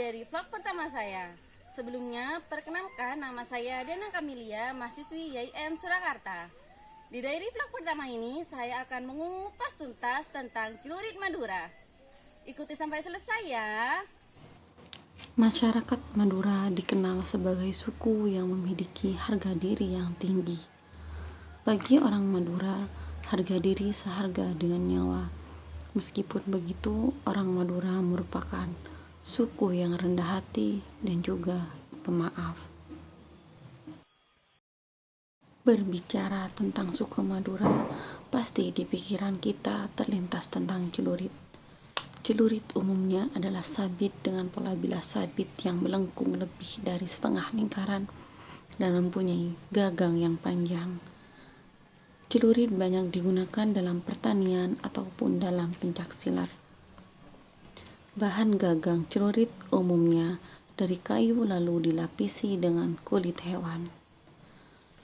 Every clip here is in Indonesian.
dari vlog pertama saya. Sebelumnya, perkenalkan nama saya Dana Kamilia, mahasiswi YIN Surakarta. Di diary vlog pertama ini, saya akan mengupas tuntas tentang celurit Madura. Ikuti sampai selesai ya. Masyarakat Madura dikenal sebagai suku yang memiliki harga diri yang tinggi. Bagi orang Madura, harga diri seharga dengan nyawa. Meskipun begitu, orang Madura merupakan suku yang rendah hati dan juga pemaaf. Berbicara tentang suku Madura, pasti di pikiran kita terlintas tentang celurit. Celurit umumnya adalah sabit dengan pola bilas sabit yang melengkung lebih dari setengah lingkaran dan mempunyai gagang yang panjang. Celurit banyak digunakan dalam pertanian ataupun dalam pencaksilat. Bahan gagang celurit umumnya dari kayu lalu dilapisi dengan kulit hewan.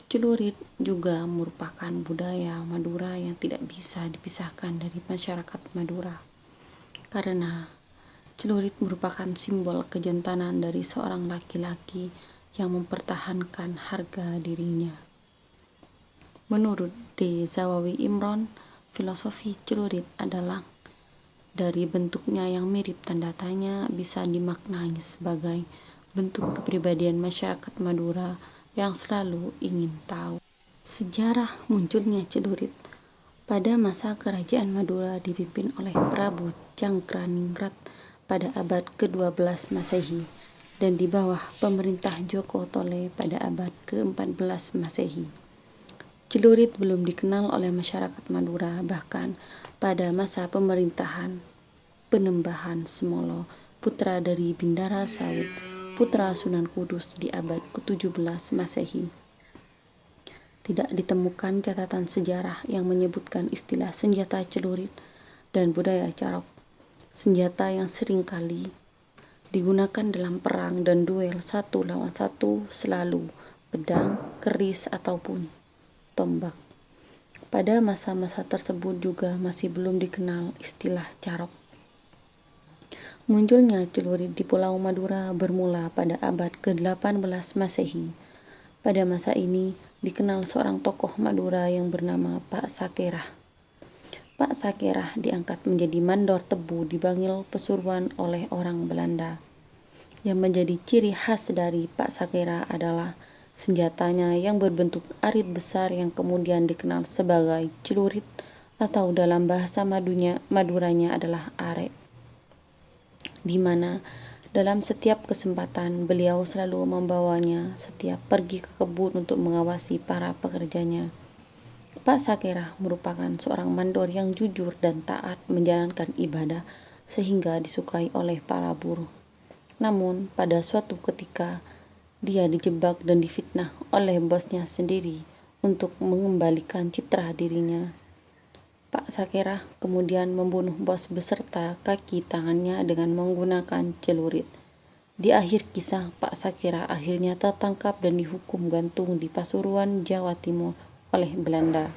Celurit juga merupakan budaya Madura yang tidak bisa dipisahkan dari masyarakat Madura. Karena celurit merupakan simbol kejantanan dari seorang laki-laki yang mempertahankan harga dirinya. Menurut D. Zawawi Imron, filosofi celurit adalah dari bentuknya yang mirip tanda tanya bisa dimaknai sebagai bentuk kepribadian masyarakat Madura yang selalu ingin tahu. Sejarah munculnya celurit. Pada masa kerajaan Madura dipimpin oleh Prabu Cangkraningrat pada abad ke-12 Masehi dan di bawah pemerintah Joko Tole pada abad ke-14 Masehi. Celurit belum dikenal oleh masyarakat Madura bahkan pada masa pemerintahan Penembahan Semolo, putra dari Bindara Saud, putra Sunan Kudus di abad ke-17 Masehi. Tidak ditemukan catatan sejarah yang menyebutkan istilah senjata celurit dan budaya carok, senjata yang seringkali digunakan dalam perang dan duel satu lawan satu selalu pedang, keris, ataupun tombak. Pada masa-masa tersebut juga masih belum dikenal istilah carok. Munculnya celurit di Pulau Madura bermula pada abad ke-18 Masehi. Pada masa ini dikenal seorang tokoh Madura yang bernama Pak Sakerah. Pak Sakerah diangkat menjadi mandor tebu di Bangil Pasuruan oleh orang Belanda. Yang menjadi ciri khas dari Pak Sakerah adalah senjatanya yang berbentuk arit besar yang kemudian dikenal sebagai celurit atau dalam bahasa Maduranya adalah are, di mana dalam setiap kesempatan beliau selalu membawanya setiap pergi ke kebun untuk mengawasi para pekerjanya. Pak Sakerah merupakan seorang mandor yang jujur dan taat menjalankan ibadah sehingga disukai oleh para buruh. Namun pada suatu ketika dia dijebak dan difitnah oleh bosnya sendiri untuk mengembalikan citra dirinya. Pak Sakerah kemudian membunuh bos beserta kaki tangannya dengan menggunakan celurit. Di akhir kisah, Pak Sakerah akhirnya tertangkap dan dihukum gantung di Pasuruan, Jawa Timur oleh Belanda.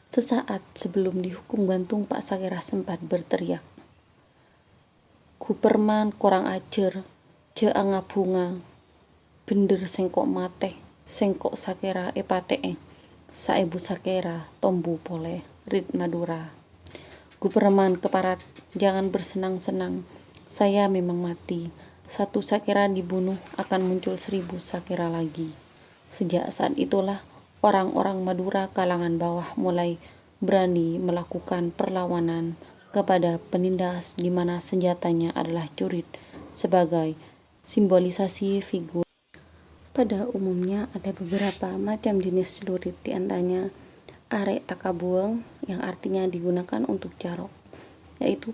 Sesaat sebelum dihukum gantung, Pak Sakerah sempat berteriak, "Kuperman korang acer, ce angap bunga, bener sengkok mate, sengkok Sakerah epate, saebu Sakerah tombu pole, rit Madura. Guperman keparat, jangan bersenang-senang, saya memang mati. Satu Sakerah dibunuh akan muncul 1000 Sakerah lagi." Sejak saat itulah orang-orang Madura kalangan bawah mulai berani melakukan perlawanan kepada penindas di mana senjatanya adalah celurit sebagai simbolisasi figur. Pada umumnya ada beberapa macam jenis celurit, di antaranya arek takabueng yang artinya digunakan untuk carok, yaitu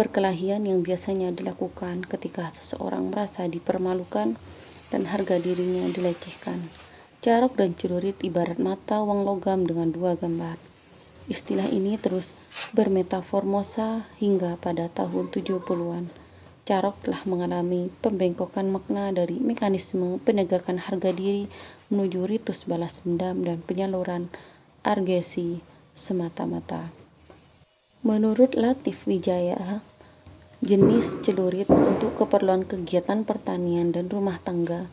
perkelahian yang biasanya dilakukan ketika seseorang merasa dipermalukan dan harga dirinya dilecehkan. Carok dan celurit ibarat mata uang logam dengan dua gambar. Istilah ini terus bermetaformosa hingga pada tahun 70-an. Carok telah mengalami pembengkokan makna dari mekanisme penegakan harga diri menuju ritus balas dendam dan penyaluran argesi semata-mata. Menurut Latif Wijaya, Jenis celurit untuk keperluan kegiatan pertanian dan rumah tangga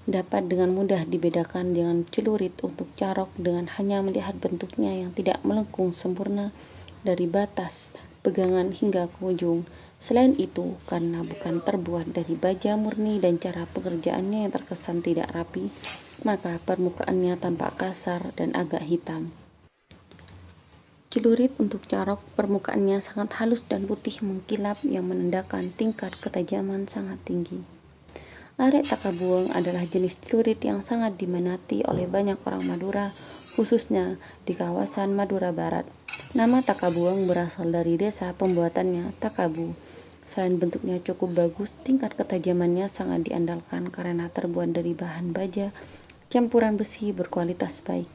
dapat dengan mudah dibedakan dengan celurit untuk carok dengan hanya melihat bentuknya yang tidak melengkung sempurna dari batas pegangan hingga ke ujung. Selain itu, karena bukan terbuat dari baja murni dan cara pengerjaannya yang terkesan tidak rapi, maka permukaannya tampak kasar dan agak hitam. Celurit untuk carok permukaannya sangat halus dan putih mengkilap yang menandakan tingkat ketajaman sangat tinggi. Arek takabuang adalah jenis celurit yang sangat diminati oleh banyak orang Madura, khususnya di kawasan Madura Barat. Nama takabuang berasal dari desa pembuatannya, Takabu. Selain bentuknya cukup bagus, tingkat ketajamannya sangat diandalkan karena terbuat dari bahan baja campuran besi berkualitas baik.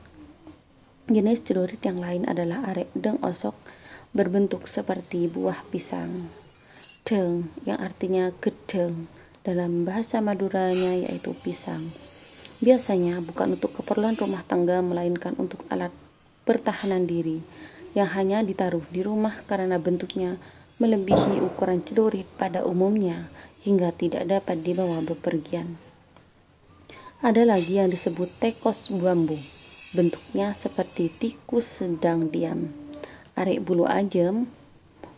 Jenis celurit yang lain adalah arek deng osok, berbentuk seperti buah pisang. Deng, yang artinya gedeng, dalam bahasa Maduranya yaitu pisang. Biasanya bukan untuk keperluan rumah tangga melainkan untuk alat pertahanan diri yang hanya ditaruh di rumah karena bentuknya melebihi ukuran celurit pada umumnya hingga tidak dapat dibawa bepergian. Ada lagi yang disebut tekos bambu. Bentuknya seperti tikus sedang diam. Arek bulu ajem,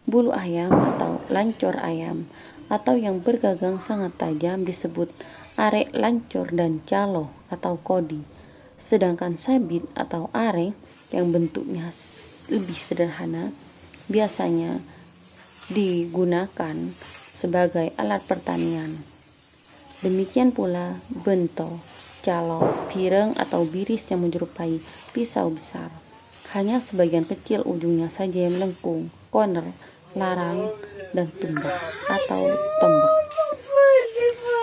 bulu ayam atau lancor ayam, atau yang bergagang sangat tajam disebut arek lancor dan calo atau kodi. Sedangkan sabit atau arek yang bentuknya lebih sederhana biasanya digunakan sebagai alat pertanian. Demikian pula bento, calo, pireng atau biris yang menyerupai pisau besar. Hanya sebagian kecil ujungnya saja yang melengkung, corner, larang, dan tumbak atau tombak.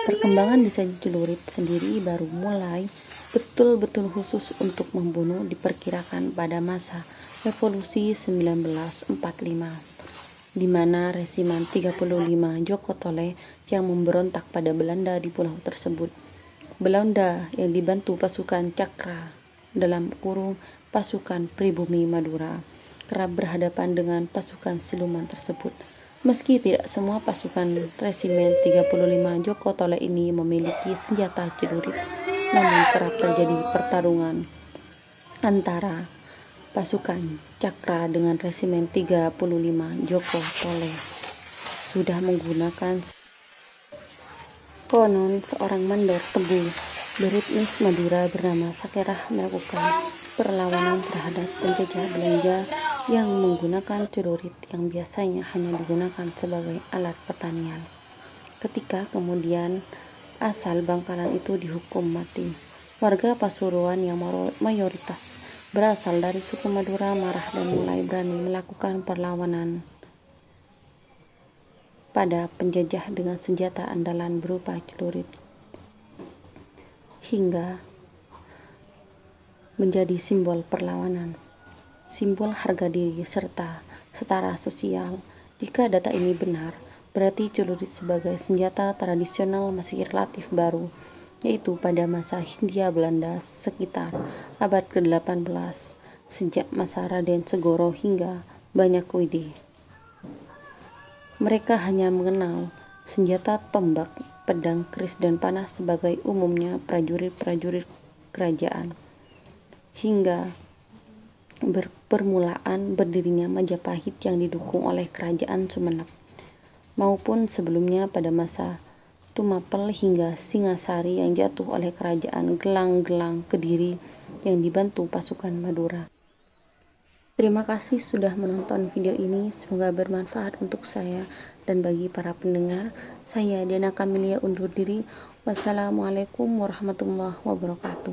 Perkembangan desain celurit sendiri baru mulai betul-betul khusus untuk membunuh diperkirakan pada masa revolusi 1945, di mana resimen 35 Joko Tole yang memberontak pada Belanda di pulau tersebut. Belanda yang dibantu pasukan Cakra dalam kurung pasukan pribumi Madura kerap berhadapan dengan pasukan siluman tersebut. Meski tidak semua pasukan resimen 35 Joko Tole ini memiliki senjata celurit, namun kerap terjadi pertarungan antara pasukan Cakra dengan resimen 35 Joko Tole sudah menggunakan. Konon seorang mandor tebu beretnis Madura bernama Sakerah melakukan perlawanan terhadap penjajah Belanda yang menggunakan celurit yang biasanya hanya digunakan sebagai alat pertanian. Ketika kemudian asal bangkalan itu dihukum mati, warga Pasuruan yang mayoritas berasal dari suku Madura marah dan mulai berani melakukan perlawanan pada penjajah dengan senjata andalan berupa celurit, hingga menjadi simbol perlawanan, simbol harga diri serta setara sosial. Jika data ini benar, berarti celurit sebagai senjata tradisional masih relatif baru, yaitu pada masa Hindia Belanda sekitar abad ke-18, sejak masa Raden Segoro hingga Banyakwide. Mereka hanya mengenal senjata tombak, pedang, keris, dan panah sebagai umumnya prajurit-prajurit kerajaan. Hingga permulaan berdirinya Majapahit yang didukung oleh kerajaan Sumenep, maupun sebelumnya pada masa Tumapel hingga Singasari yang jatuh oleh kerajaan Gelang-Gelang Kediri yang dibantu pasukan Madura. Terima kasih sudah menonton video ini, semoga bermanfaat untuk saya dan bagi para pendengar. Saya Diana Kamilia undur diri. Wassalamualaikum warahmatullahi wabarakatuh.